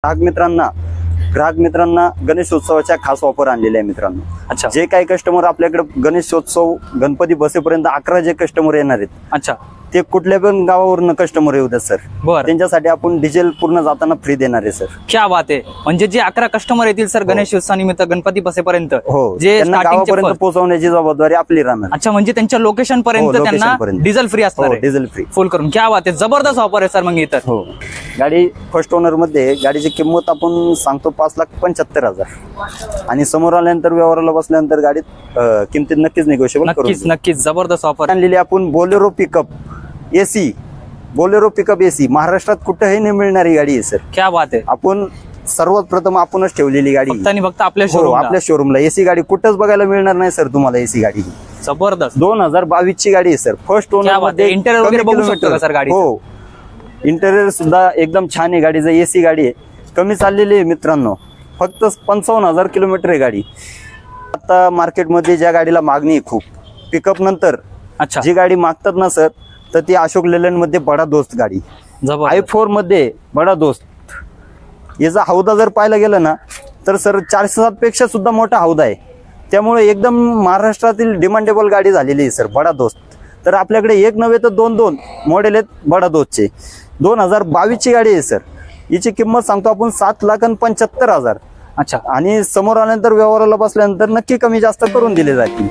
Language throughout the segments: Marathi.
ग्राहक मित्रांना गणेशोत्सवाच्या खास ऑफर आणलेले आहे मित्रांनो। अच्छा, जे काही कस्टमर आपल्याकडे गणेशोत्सव गणपती बसेपर्यंत 11 जे कस्टमर येणार आहेत, अच्छा, ते कुठल्या पण गावावरून कस्टमर येऊ द्या सर, त्यांच्यासाठी आपण डिझेल पूर्ण जाताना फ्री देणार आहे सर। क्या बात आहे, म्हणजे जे 11 कस्टमर येतील सर गणेशोत्सवानिमित्त गणपती बसेपर्यंत, जे गावापर्यंत पोहोचवण्याची जबाबदारी आपली राहणार। अच्छा, म्हणजे त्यांच्या लोकेशन पर्यंत त्यांना डिझेल फ्री असणार आहे, डिझेल फ्री फुल करून। क्या बात आहे, जबरदस्त ऑफर आहे सर। मग इथं हो, गाडी फर्स्ट ओनर मध्ये गाडीची किंमत आपण सांगतो 5,75,000 आणि समोर आल्यानंतर व्यवहाराला बसल्यानंतर गाडीत किमतीत नक्कीच निगोशिएबल करू। नक्कीच जबरदस्त ऑफर आणलेली आपण Bolero pickup AC, Bolero pickup AC महाराष्ट्रात कुठेही नाही मिळणारी गाडी आहे सर। क्या बात आहे, आपण सर्वात प्रथम आपणच ठेवलेली गाडी फक्त आपल्या शोरूमला एसी गाडी कुठंच बघायला मिळणार नाही सर तुम्हाला। एसी गाडी जबरदस्त 2022 ची गाडी आहे सर। फर्स्ट ओनर मध्ये इंटेरियर वगैरे बघू शकतो का सर गाडी? हो, इंटेरियर सुद्धा एकदम छान आहे गाडीचं। एसी गाडी आहे, कमी चाललेली आहे मित्रांनो, फक्त 55,000 किलोमीटर आहे गाडी। आता मार्केटमध्ये ज्या गाडीला मागणी आहे खूप, पिकअप नंतर जी गाडी मागतात ना सर, तर ती अशोक लेलँड मध्ये बडा दोस्त गाडी, i4 मध्ये बडा दोस्त। याचा हौदा जर पाहायला गेलं ना तर सर 407 पेक्षा सुद्धा मोठा हौदा आहे, त्यामुळे एकदम महाराष्ट्रातील डिमांडेबल गाडी झालेली आहे सर बडा दोस्त। तर आपल्याकडे एक नव्हे तर दोन मॉडेल आहेत बडा दोस्तचे। 2022 ची गाडी आहे सर, हिची किंमत सांगतो आपण 7,75,000। अच्छा, आणि समोर आल्यानंतर व्यवहाराला बसल्यानंतर नक्की कमी जास्त करून दिले जातील।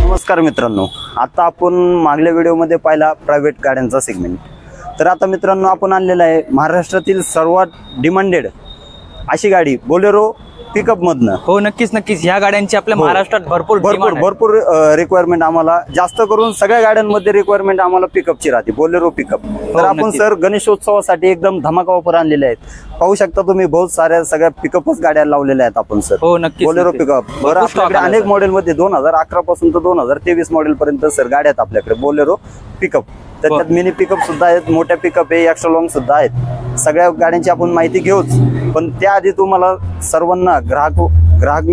नमस्कार मित्रांनो, आता आपण मागल्या व्हिडिओमध्ये पाहिला प्रायव्हेट गाड्यांचा सेगमेंट। तर आता मित्रांनो आपण आणलेला आहे महाराष्ट्रातील सर्वात डिमांडेड अशी गाडी बोलेरो पिकअप मधनं। हो, नक्कीच ह्या गाड्यांची आपल्या महाराष्ट्रात भरपूर रिक्वायरमेंट, आम्हाला जास्त करून सगळ्या गाड्यांमध्ये रिक्वायरमेंट आम्हाला पिकअपची राहते, बोलेरो पिकअप। तर आपण सर गणेशोत्सवासाठी एकदम धमाका ऑफर आणलेले आहेत। पाहू शकता तुम्ही, बहुत साऱ्या सगळ्या पिकअपच गाड्या लावलेल्या आहेत आपण सर। हो, नक्कीच बोलेरो पिकअप। बरं, आपल्याकडे अनेक मॉडेल मध्ये 2011 पासून तर 2023 मॉडेल पर्यंत सर गाड्या आहेत आपल्याकडे बोलेरो पिकअप। त्याच्यात मिनी पिकअप सुद्धा आहेत, मोठ्या पिकअप आहे, एक्स्ट्रा लॉंग सुद्धा आहेत। सगळ्या गाड्यांची आपण माहिती घेऊच, पण त्याआधी तुम्हाला सर्वांना ग्राहक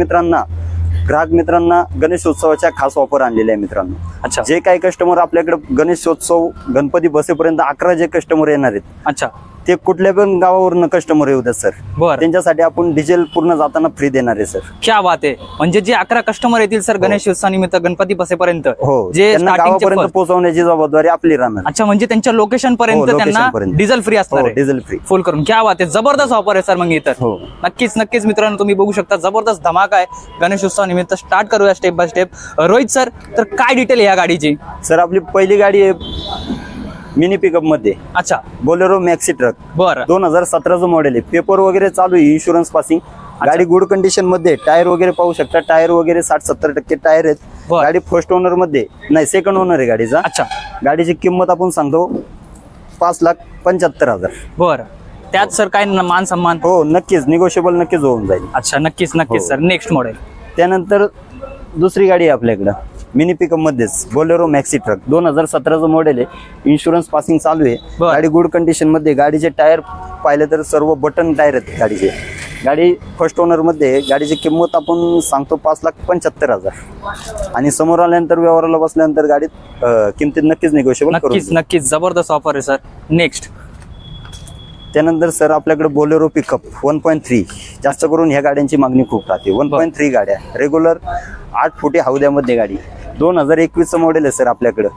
मित्रांना गणेशोत्सवाच्या खास ऑफर आणलेल्या आहे मित्रांनो। अच्छा, जे काही कस्टमर आपल्याकडे गणेशोत्सव गणपती बसेपर्यंत 11 जे कस्टमर येणार आहेत, अच्छा, ते कुठल्या पण गावावरून कस्टमर येऊ द्या सर, त्यांच्यासाठी आपण डिझेल पूर्ण जाताना फ्री देणार आहे सर। क्या बात आहे, म्हणजे जे 11 कस्टमर येतील सर गणेशोत्सवानिमित्त गणपती बसेपर्यंत, जे गावापर्यंत पोहोचवण्याची जबाबदारी आपली राहणार। अच्छा, म्हणजे त्यांच्या लोकेशन पर्यंत त्यांना डिझेल फ्री असणार आहे, डिझेल फ्री फुल करून। क्या बात आहे, जबरदस्त ऑफर आहे सर। मग इथं नक्कीच मित्रांनो तुम्ही बघू शकता, जबरदस्त धमाका आहे गणेशोत्सवानिमित्त। स्टार्ट करूया step by step. Rohit sir, तर काय डिटेल या गाडीची? सर, आपली पहिली गाडी आहे मिनी पिकअप मध्ये, अच्छा, बोलेरो मॅक्सी ट्रक। बरं, 2017 मॉडेल आहे, पेपर वगैरे चालू आहे, इन्शुरन्स पासिंग। गाडी गुड कंडिशन मध्ये, टायर वगैरे पाहू शकता, टायर वगैरे 60-70% टायर आहेत। गाडी फर्स्ट ओनर मध्ये नाही, सेकंड ओनर आहे गाडीचा। अच्छा, गाडीची किंमत आपण सांगतो 5,75,000। बरं, त्यात सर काय मान सन्मान? हो, नक्कीच निगोशिएबल नक्कीच होऊन जाईल। अच्छा, नक्कीच सर। नेक्स्ट मॉडेल, त्यानंतर दुसरी गाडी आहे आपल्याकडं मिनी पिकअप मध्येच, बोलेरो मॅक्सी ट्रक। 2017 मॉडेल आहे, इन्शुरन्स पासिंग चालू आहे। गाडी गुड कंडिशन मध्ये, गाडीचे टायर पाहिले तर सर्व बटन टायर आहेत गाडीचे। गाडी फर्स्ट ओनर मध्ये, गाडीची किंमत आपण सांगतो 5,75,000 आणि समोर आल्यानंतर व्यवहाराला बसल्यानंतर गाडीत किमतीत नक्कीच निगोशिएबल करू। नक्कीच जबरदस्त ऑफर आहे सर। नेक्स्ट, त्यानंतर सर आपल्याकडे बोलेरो पिकअप 1.3, जास्त करून ह्या गाड्यांची मागणी खूप राहते। 1.3 गाड्या रेग्युलर 8 फुटी हौद्यामध्ये गाडी, 2021 मॉडेल आहे सर आपल्याकडे।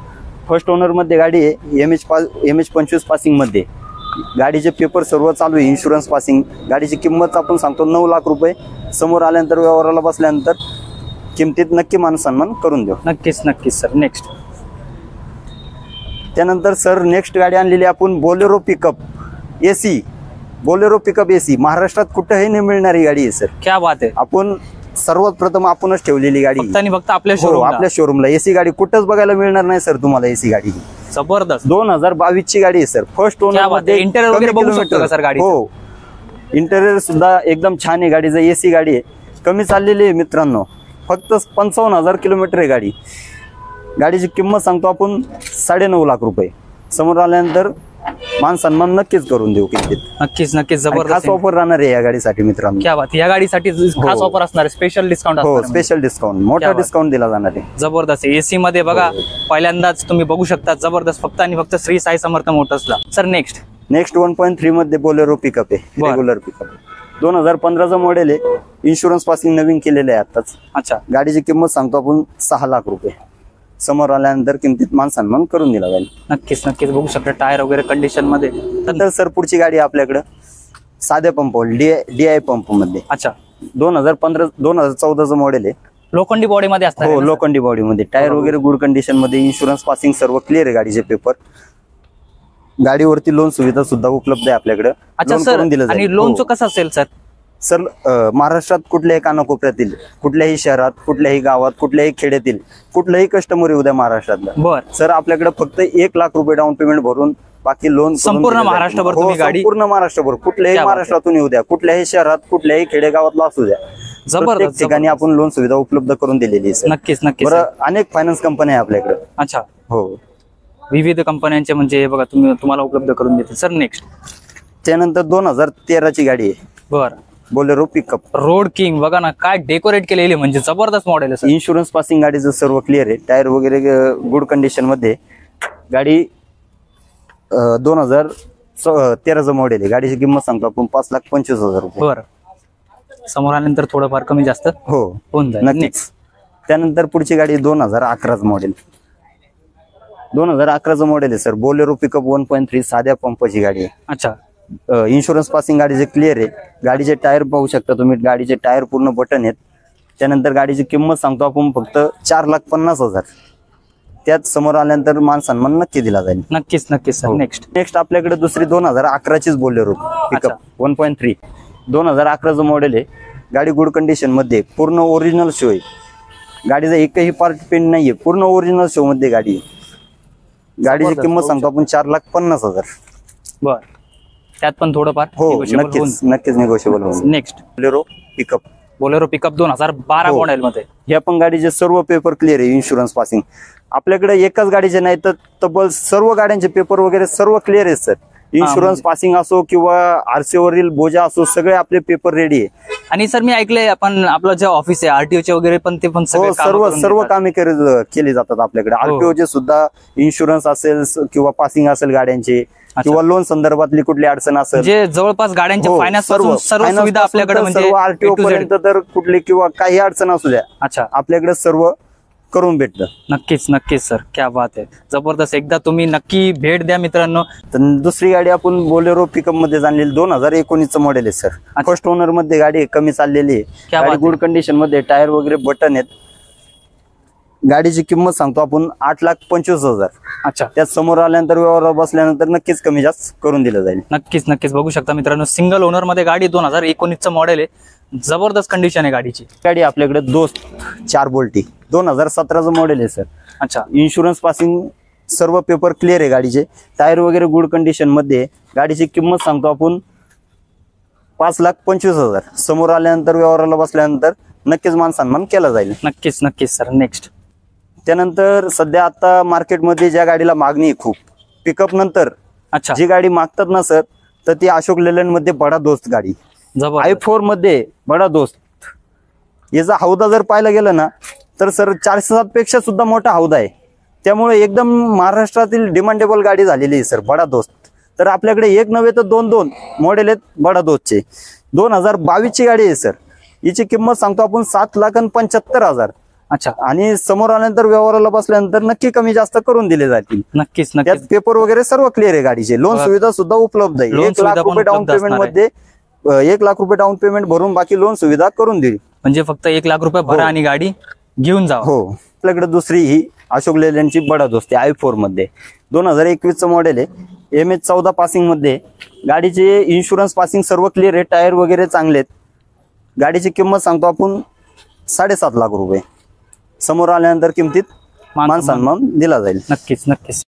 फर्स्ट ओनर मध्ये गाडी आहे, MH25 पासिंग मध्ये। गाडीचे पेपर सर्व चालू आहे, इन्शुरन्स पासिंग। गाडीची किंमत आपण सांगतो 9 लाख रुपये। समोर आल्यानंतर व्यवहाराला बसल्यानंतर किमतीत नक्की मान सन्मान करून देऊ। नक्कीच सर। नेक्स्ट, त्यानंतर सर नेक्स्ट गाडी आणलेली आपण Bolero pickup AC, Bolero pickup AC महाराष्ट्रात कुठेही नाही मिळणारी गाडी आहे सर। क्या बात आहे, आपण सर्वात प्रथम आपणच ठेवलेली गाडी फक्त आपल्या शोरूमला। एसी गाडी कुठंच बघायला मिळणार नाही सर तुम्हाला। एसी गाडी जबरदस्त 2022 ची गाडी आहे सर। फर्स्ट ओनर मध्ये, इंटेरियर वगैरे बघू शकतो का सर गाडी? हो, इंटेरियर सुद्धा एकदम छान आहे गाडीचं। एसी गाडी आहे, कमी चाललेली आहे मित्रांनो, फक्त 55,000 किलोमीटर आहे गाडी। गाडीची किंमत सांगतो आपण 9.5 लाख रुपये. समोर आल्यानंतर मान सन्मान नक्कीच करून देऊ किंमतीत. नक्कीच नक्कीच खास जबरदस्त ऑफर राहणार आहे या गाडीसाठी मित्रांनो. क्या बात, या गाडीसाठी खास ऑफर असणार आहे, स्पेशल डिस्काउंट हो, असणार आहे. स्पेशल डिस्काउंट, मोठा क्या बात. डिस्काउंट दिला जाणार आहे. जबरदस्त एसी मध्ये बघा पहिल्यांदाच तुम्ही बघू शकता. जबरदस्त, फक्त आणि फक्त श्री साई समर्थ मोटर्सला. सर नेक्स्ट 1.3 मध्ये बोलेरो पिकअप आहे, बरं. Regular pickup. 2015चं मॉडेल आहे, इन्शुरन्स पासिंग नवीन केलेलं आहे आताच. अच्छा, गाडीची किंमत सांगतो आपण 6 लाख रुपये. समोर आल्यानंतर किमतीत मान सन्मान करून दिला जाईल. नक्कीच नक्कीच बघू शकता टायर वगैरे कंडिशन मध्ये. तर सर पुढची गाडी आपल्याकडे साध्या पंप DI पंप मध्ये. अच्छा, 2014चं मॉडेल आहे. लोखंडी बॉडी मध्ये असणार हो, आहे ना, लोखंडी बॉडी मध्ये. टायर वगैरे गुड कंडिशन मध्ये, इन्शुरन्स पासिंग सर्व क्लिअर आहे. गाडीचे पेपर, गाडीवरती लोन सुविधा सुद्धा उपलब्ध आहे आपल्याकडे. अच्छा लोन सर, करून दिलं आणि जाईल. लोनचं हो. कसं असेल सर? सर महाराष्ट्रात कुठल्याही कानाकोपऱ्यातील, कुठल्याही शहरात, कुठल्याही गावात, कुठल्याही खेड्यातील कुठल्याही कस्टमर येऊ द्या महाराष्ट्रातला, बर, सर आपल्याकडे फक्त 1 लाख रुपये डाऊन पेमेंट भरून बाकी लोन संपूर्ण महाराष्ट्रभर तुम्ही गाडी- पूर्ण महाराष्ट्रभर कुठल्याही क्या बात आहे. महाराष्ट्रातून येऊ द्या, कुठल्याही शहरात, कुठल्याही खेडेगावातला असू द्या, जबरदस्त, प्रत्येक ठिकाणी आपण लोन सुविधा उपलब्ध करून दिलेली आहे सर. नक्कीच नक्कीच. बरं, अनेक फायनान्स कंपन्या आहे आपल्याकडे. अच्छा, हो, विविध कंपन्यांचे म्हणजे बघा तुम्हाला उपलब्ध करून देते. सर नेक्स्ट त्यानंतर 2013ची गाडी आहे, बर, बोलेरो पिकअप. Road king. बघा ना काय डेकोरेट केलेली, म्हणजे जबरदस्त मॉडेल आहे सर. इन्शुरन्स पासिंग गाडीचं सर्व क्लिअर आहे. टायर वगैरे गुड कंडिशन मध्ये. गाडी 2013चं मॉडेल आहे. गाडीची किंमत सांगतो आपण 5,25,000 रुपये. बर, समोर आल्यानंतर थोडंफार कमी जास्त हो, होऊन जाईल. नक्कीच. त्यानंतर पुढची गाडी 2011चं मॉडेल. 2011चं मॉडेल आहे सर, बोलेरो पिकअप 1.3 साध्या पंपाची गाडी आहे. अच्छा, इन्शुरन्स पासिंग गाडीचे क्लिअर आहे. गाडीचे टायर पाहू शकता तुम्ही, गाडीचे टायर पूर्ण बटन आहेत. त्यानंतर गाडीची किंमत सांगतो आपण फक्त 4,50,000. त्यात समोर आल्यानंतर मान सन्मान नक्की दिला जाईल. नक्कीच नक्कीच सर. नेक्स्ट आपल्याकडे दुसरी 2011चीच बोलेरो पिकअप 1.3 2011चं मॉडेल आहे. गाडी गुड कंडिशन मध्ये, पूर्ण ओरिजिनल शो आहे. गाडीचा एकही पार्ट पेंट नाहीये, पूर्ण ओरिजिनल शो मध्ये गाडी आहे. गाडीची किंमत सांगतो आपण 4,50,000. बर, त्यात पण थोडंफार हो, negotiable होऊन. नक्कीच निगोशिएबल होईल. Next Bolero pickup. Bolero pickup 2012 हो. मॉडेल मध्ये. ह्या पण गाडीचे सर्व पेपर क्लिअर आहे. इन्शुरन्स पासिंग आपल्याकडे एकाच गाडीचे नाही तर तब्बल सर्व गाड्यांचे पेपर वगैरे सर्व क्लिअर आहेत सर. इन्शुरन्स पासिंग असो किंवा RC वरील बोजा असो, सगळे आपले पेपर रेडी आहे. आणि सर मी ऐकलंय आपण आपलं जे ऑफिस आहे RTO चे वगैरे पण ते पण सगळे हो, कामं करून सर्व देतात. कामे केली जातात आपल्याकडे. हो. RTO चे सुद्धा इन्शुरन्स असेल किंवा पासिंग असेल गाड्यांचे, किंवा लोन संदर्भातली कुठली अडचण असेल, जे जवळपास गाड्यांचे हो, फायनान्स सर्व सुविधा आपल्याकडे म्हणजे सर्व RTO A to Z. पर्यंत तर कुठली किंवा काही अडचण असू द्या, अच्छा, आपल्याकडे सर्व करून भेटतं. नक्कीच नक्कीच सर, क्या बात आहे, जबरदस्त. एकदा तुम्ही नक्की भेट द्या मित्रांनो. तर दुसरी गाडी आपण बोलेरो पिकअप मध्ये जाणलेली 2019चं मॉडेल आहे सर. फर्स्ट ओनर मध्ये गाडी आहे, कमी चाललेली आहे. क्या गाडी बात गुड कंडिशन मध्ये, टायर वगैरे बटन आहेत. गाडीची किंमत सांगतो आपण 8,25,000. अच्छा, त्यात समोर आल्यानंतर व्यवहार बसल्यानंतर नक्कीच कमी जास्त करून दिलं जाईल. नक्कीच नक्कीच बघू शकता मित्रांनो, सिंगल ओनर मध्ये गाडी 2019चं मॉडेल आहे. जबरदस्त कंडिशन आहे गाडीची. गाडी आपल्याकडे दोस्त 4 बोल्टी 2017चं मॉडेल आहे सर. अच्छा, इन्शुरन्स पासिंग सर्व पेपर क्लिअर आहे गाडीचे. टायर वगैरे गुड कंडिशन मध्ये. गाडीची किंमत सांगतो आपण 5,25,000. समोर आल्यानंतर व्यवहाराला बसल्यानंतर नक्कीच मान सन्मान केला जाईल. नक्कीच नक्कीच सर. नेक्स्ट त्यानंतर सध्या आता मार्केटमध्ये ज्या गाडीला मागणी आहे खूप, पिकअप नंतर अच्छा, जी गाडी मागतात ना सर, तर ती अशोक लेलँड मध्ये बडा दोस्त गाडी, जबरदस्त. i4 मध्ये बडा दोस्त. याचा हौदा जर पाहायला गेलं ना तर सर 407 पेक्षा सुद्धा मोठा हौदा आहे. त्यामुळे एकदम महाराष्ट्रातील डिमांडेबल गाडी झालेली आहे सर बडा दोस्त. तर आपल्याकडे एक नव्हे तर दोन मॉडेल आहेत बडा दोस्तचे. 2022ची गाडी आहे सर. हिची किंमत सांगतो आपण 7,75,000. अच्छा, आणि समोर आल्यानंतर व्यवहाराला बसल्यानंतर नक्की कमी जास्त करून दिले जातील. नक्कीच त्यात नक्कीच. पेपर वगैरे सर्व क्लिअर आहे गाडीचे. लोन सुविधा सुद्धा उपलब्ध आहे. लोन 1 लाख सुविधा पण रुपये डाऊन उपलब्ध पेमेंट असणार मध्ये 1 लाख रुपये डाऊन पेमेंट भरून बाकी लोन सुविधा करून देईल. म्हणजे फक्त 1 लाख रुपये भरा आणि गाडी घेऊन जा. हो, आपल्याकडे दुसरी ही अशोक लेलँडची बडा दोस्त आहे i4 मध्ये. 2021चं मॉडेल आहे. MH14 पासिंग मध्ये. गाडीचे इन्शुरन्स पासिंग सर्व क्लिअर आहे. टायर वगैरे चांगले आहेत. गाडीची किंमत सांगतो आपण 7.5 लाख रुपये. समोर आल्यानंतर किमतीत मान सन्मान दिला जाईल. नक्कीच नक्कीच.